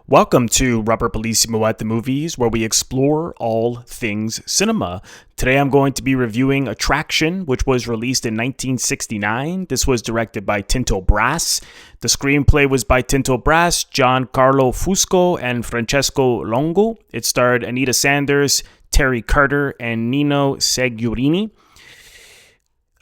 Welcome to Rubber Bellissimo at the Movies, where we explore all things cinema. Today I'm going to be reviewing Attraction, which was released in 1969. This was directed by Tinto Brass. The screenplay was by Tinto Brass, Giancarlo Fusco, and Francesco Longo. It starred Anita Sanders, Terry Carter, and Nino Segurini.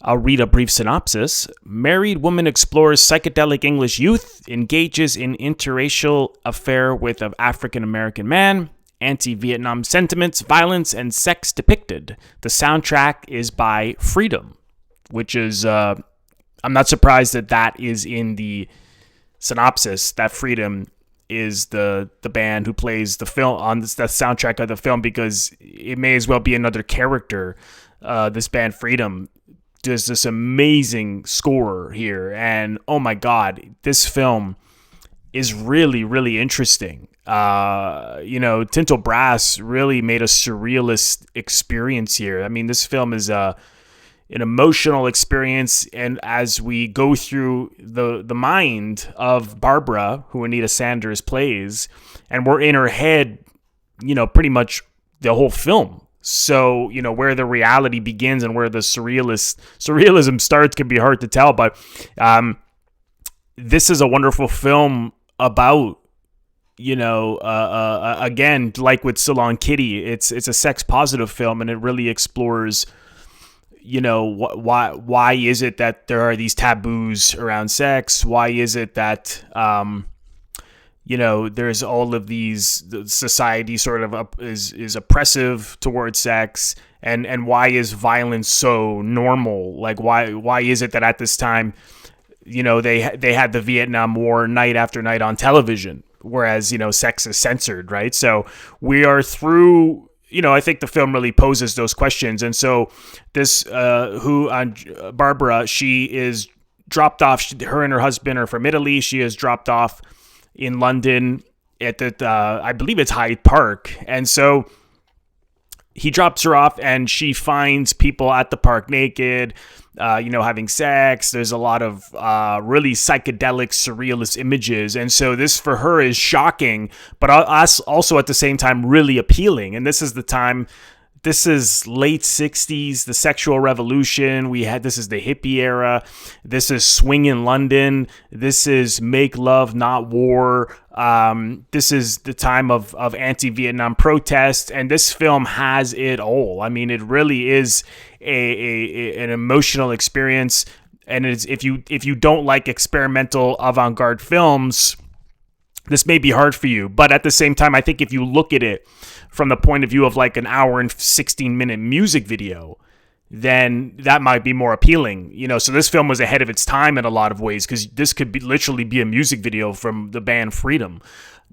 I'll read a brief synopsis. Married woman explores psychedelic English youth, engages in interracial affair with an African-American man, anti-Vietnam sentiments, violence, and sex depicted. The soundtrack is by Freedom, which is, I'm not surprised that is in the synopsis, that Freedom is the band who plays the film on the soundtrack of the film, because it may as well be another character. This band Freedom does this amazing score here, and oh my god, this film is really, really interesting. Tinto Brass really made a surrealist experience here. I mean, this film is an emotional experience, and as we go through the mind of Barbara, who Anita Sanders plays, and we're in her head, pretty much the whole film. So, where the reality begins and where the surrealism starts can be hard to tell. But this is a wonderful film about, again, like with Salon Kitty, it's a sex positive film, and it really explores, why is it that there are these taboos around sex? Why is it that there's all of these, society sort of is oppressive towards sex, and why is violence so normal? Like, why is it that at this time, they had the Vietnam War night after night on television, whereas, sex is censored, right? So we are through, I think the film really poses those questions. And so this, Barbara, she is dropped off, her and her husband are from Italy. She is dropped off in London at the, I believe it's Hyde Park. And so he drops her off, and she finds people at the park naked, having sex. There's a lot of really psychedelic, surrealist images. And so this for her is shocking, but also at the same time really appealing. And this is the time. This is late 60s, the sexual revolution. This is the hippie era. This is swing in London. This is make love, not war. This is the time of anti-Vietnam protest. And this film has it all. I mean, it really is an emotional experience. And it's, if you don't like experimental avant-garde films, this may be hard for you. But at the same time, I think if you look at it from the point of view of like an hour and 16-minute music video, then that might be more appealing. So this film was ahead of its time in a lot of ways, because this could literally be a music video from the band Freedom.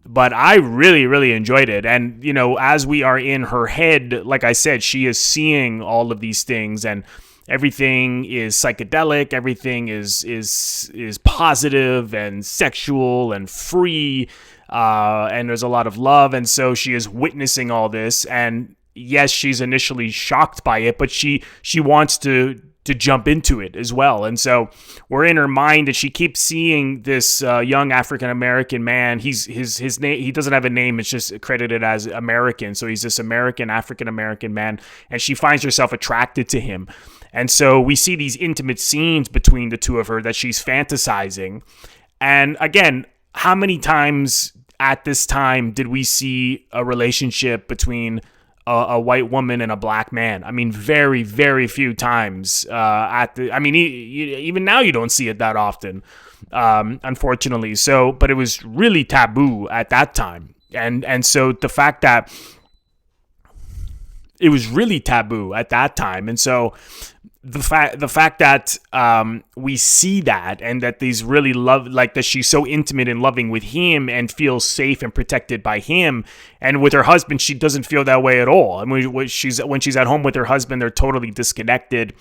But I really, really enjoyed it. And, as we are in her head, like I said, she is seeing all of these things, and everything is psychedelic. Everything is positive and sexual and free. And there's a lot of love. And so she is witnessing all this. And yes, she's initially shocked by it, but she wants to jump into it as well. And so we're in her mind, and she keeps seeing this young African-American man. His name, he doesn't have a name. It's just credited as American. So he's this African-American man, and she finds herself attracted to him. And so we see these intimate scenes between the two of her that she's fantasizing. And again, how many times at this time did we see a relationship between a white woman and a black man? I mean, very, very few times. Even now you don't see it that often, unfortunately. So, but it was really taboo at that time, and so the fact that it was really taboo at that time, and so the fact that we see that, and that these really love, like that she's so intimate and loving with him and feels safe and protected by him, and with her husband she doesn't feel that way at all. I mean, when she's at home with her husband, they're totally disconnected.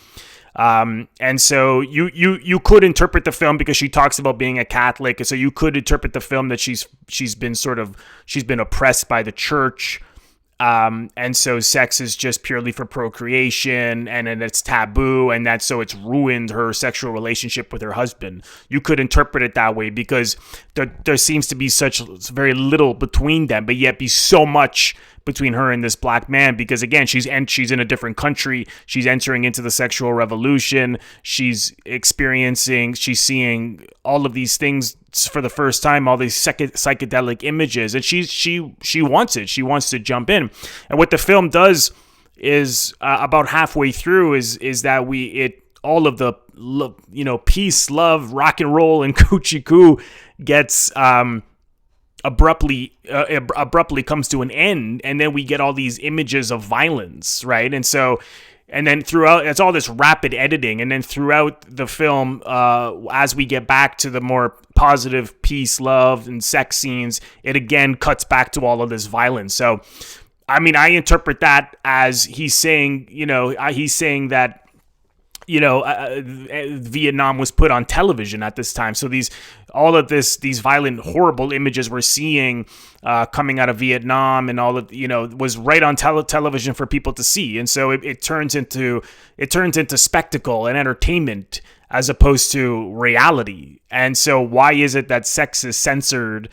And so you could interpret the film, because she talks about being a Catholic, and so you could interpret the film that she's been oppressed by the church. And so sex is just purely for procreation, and then it's taboo, and that's so it's ruined her sexual relationship with her husband. You could interpret it that way because there seems to be such very little between them, but yet be so much between her and this black man, because again, she's in a different country. She's entering into the sexual revolution. She's seeing all of these things for the first time, all these psychedelic images, and she wants it. She wants to jump in. And what the film does is about halfway through is that all of the peace, love, rock and roll, and coochie coo gets abruptly comes to an end, and then we get all these images of violence, right? And then throughout, it's all this rapid editing, and then throughout the film, as we get back to the more positive peace, love, and sex scenes, it again cuts back to all of this violence. So, I mean, I interpret that as he's saying that Vietnam was put on television at this time. So these violent, horrible images we're seeing coming out of Vietnam and all of, was right on television for people to see. And so it turns into spectacle and entertainment as opposed to reality. And so why is it that sex is censored,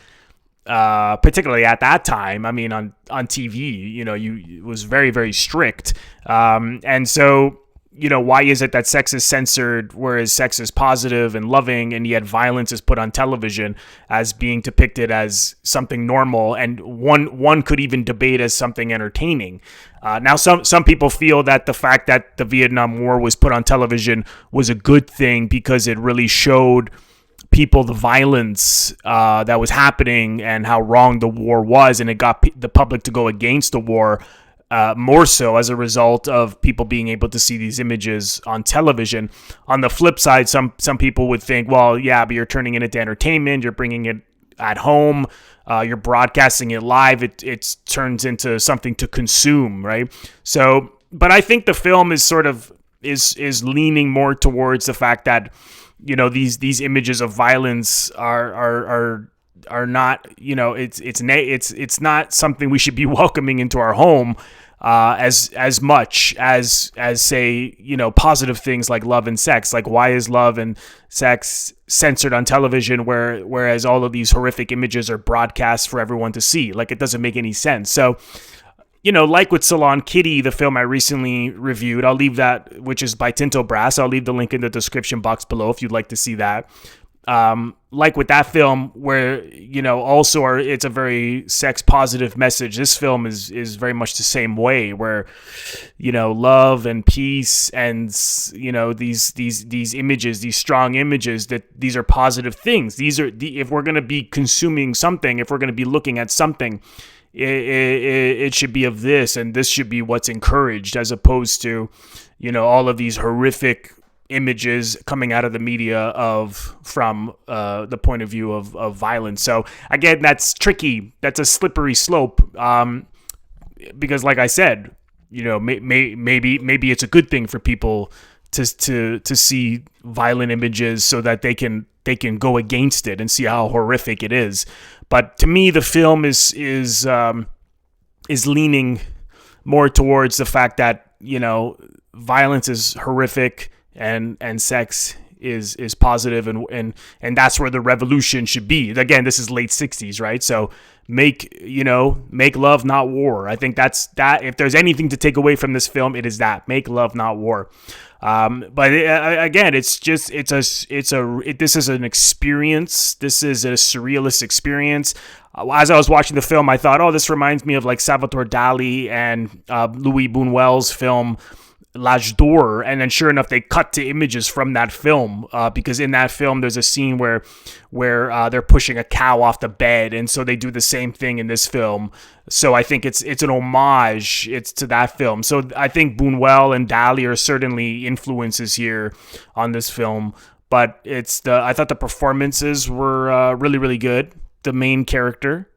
particularly at that time? I mean, on TV, it was very, very strict. And so, why is it that sex is censored, whereas sex is positive and loving, and yet violence is put on television as being depicted as something normal, and one could even debate as something entertaining. Now, some people feel that the fact that the Vietnam War was put on television was a good thing because it really showed people the violence that was happening and how wrong the war was, and it got the public to go against the war. More so as a result of people being able to see these images on television. On the flip side, some people would think, well, yeah, but you're turning it into entertainment. You're bringing it at home. You're broadcasting it live. It turns into something to consume, right? So, but I think the film is sort of is leaning more towards the fact that these images of violence are not, it's not something we should be welcoming into our home as much as say, positive things like love and sex. Like, why is love and sex censored on television whereas all of these horrific images are broadcast for everyone to see? Like, it doesn't make any sense. So, like with Salon Kitty, the film I recently reviewed, I'll leave that, which is by Tinto Brass. I'll leave the link in the description box below if you'd like to see that. Like with that film, where it's a very sex positive message. This film is very much the same way, where love and peace and these images, these strong images, that these are positive things. These are if we're going to be consuming something, if we're going to be looking at something, it should be of this, and this should be what's encouraged, as opposed to all of these horrific images coming out of the media from the point of view of violence. So again, that's tricky. That's a slippery slope, because like I said, maybe it's a good thing for people to see violent images so that they can go against it and see how horrific it is. But to me, the film is leaning more towards the fact that violence is horrific and sex is positive, and that's where the revolution should be. Again, this is late 60s, right? So make love, not war. I think that's that. If there's anything to take away from this film, it is that: make love, not war. But again, this is an experience. This is a surrealist experience. As I was watching the film, I thought, this reminds me of like Salvador Dali and Louis Buñuel's film L'Âge d'Or, and then sure enough, they cut to images from that film, because in that film there's a scene where they're pushing a cow off the bed, and so they do the same thing in this film. So I think it's an homage to that film. So I think Buñuel and Dali are certainly influences here on this film, but I thought the performances were really, really good. The main character,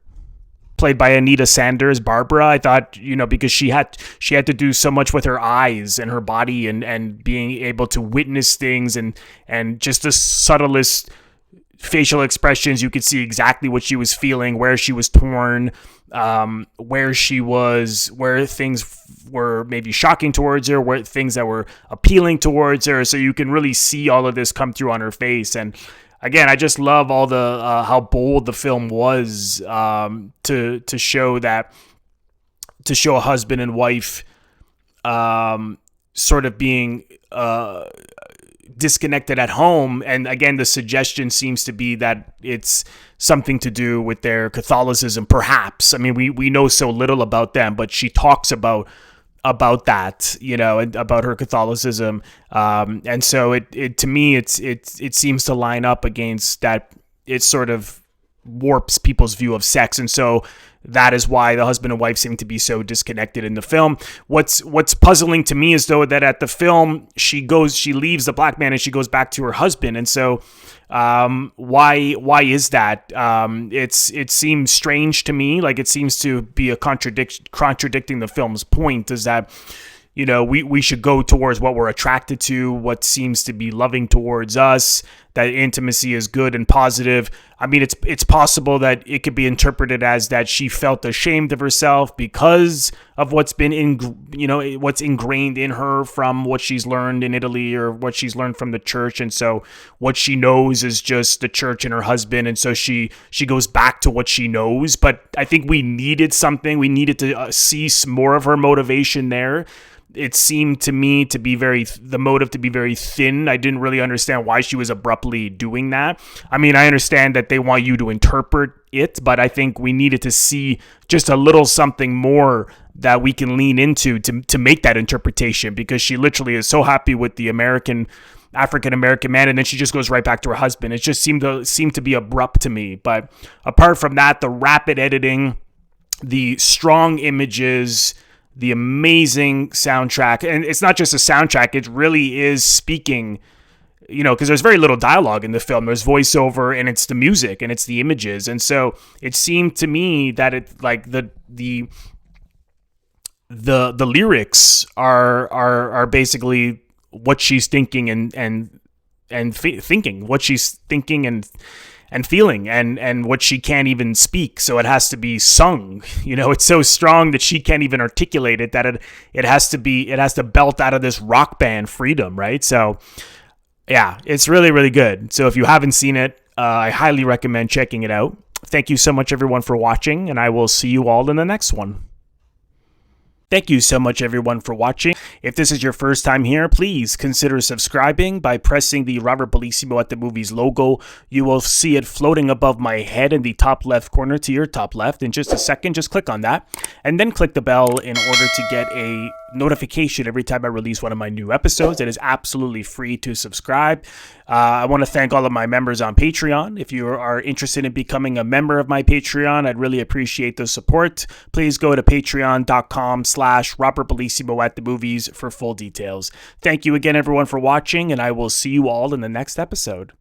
played by Anita Sanders, Barbara, I thought, because she had to do so much with her eyes and her body and being able to witness things and just the subtlest facial expressions. You could see exactly what she was feeling, where she was torn, where things were maybe shocking towards her, where things that were appealing towards her. So you can really see all of this come through on her face. And again, I just love all the how bold the film was to show a husband and wife sort of being disconnected at home. And again, the suggestion seems to be that it's something to do with their Catholicism, perhaps. I mean, we know so little about them, but she talks about that, and about her Catholicism. And so it to me, it seems to line up against that. It sort of warps people's view of sex. And so that is why the husband and wife seem to be so disconnected in the film. What's puzzling to me is, though, that at the film, she leaves the black man and she goes back to her husband. And so why is that? It seems strange to me. Like, it seems to be a contradicting the film's point, is that, we should go towards what we're attracted to, what seems to be loving towards us, that intimacy is good and positive. I mean, it's possible that it could be interpreted as that she felt ashamed of herself because of what's been what's ingrained in her from what she's learned in Italy or what she's learned from the church. And so what she knows is just the church and her husband. And so she goes back to what she knows. But I think we needed something. We needed to see some more of her motivation there. It seemed to me to be the motive to be very thin. I didn't really understand why she was abruptly doing that. I mean, I understand that they want you to interpret it, but I think we needed to see just a little something more that we can lean into to make that interpretation, because she literally is so happy with the African-American man, and then she just goes right back to her husband. It just seemed to be abrupt to me. But apart from that, the rapid editing, the strong images, the amazing soundtrack, and it's not just a soundtrack, it really is speaking, because there's very little dialogue in the film. There's voiceover, and it's the music, and it's the images. And so it seemed to me that it, like, the lyrics are basically what she's thinking thinking, what she's thinking and feeling, and what she can't even speak. So it has to be sung. It's so strong that she can't even articulate it, that it has to belt out of this rock band freedom, right? So yeah, it's really, really good. So if you haven't seen it, I highly recommend checking it out. Thank you so much, everyone, for watching, and I will see you all in the next one. Thank you so much, everyone, for watching. If this is your first time here, please consider subscribing by pressing the Robert Bellissimo at the Movies logo. You will see it floating above my head in the top left corner to your top left. In just a second, just click on that, and then click the bell in order to get a notification every time I release one of my new episodes. It is absolutely free to subscribe. I want to thank all of my members on Patreon. If you are interested in becoming a member of my Patreon, I'd really appreciate the support. Please go to patreon.com/Robert Bellissimo at the Movies for full details. Thank you again, everyone, for watching, and I will see you all in the next episode.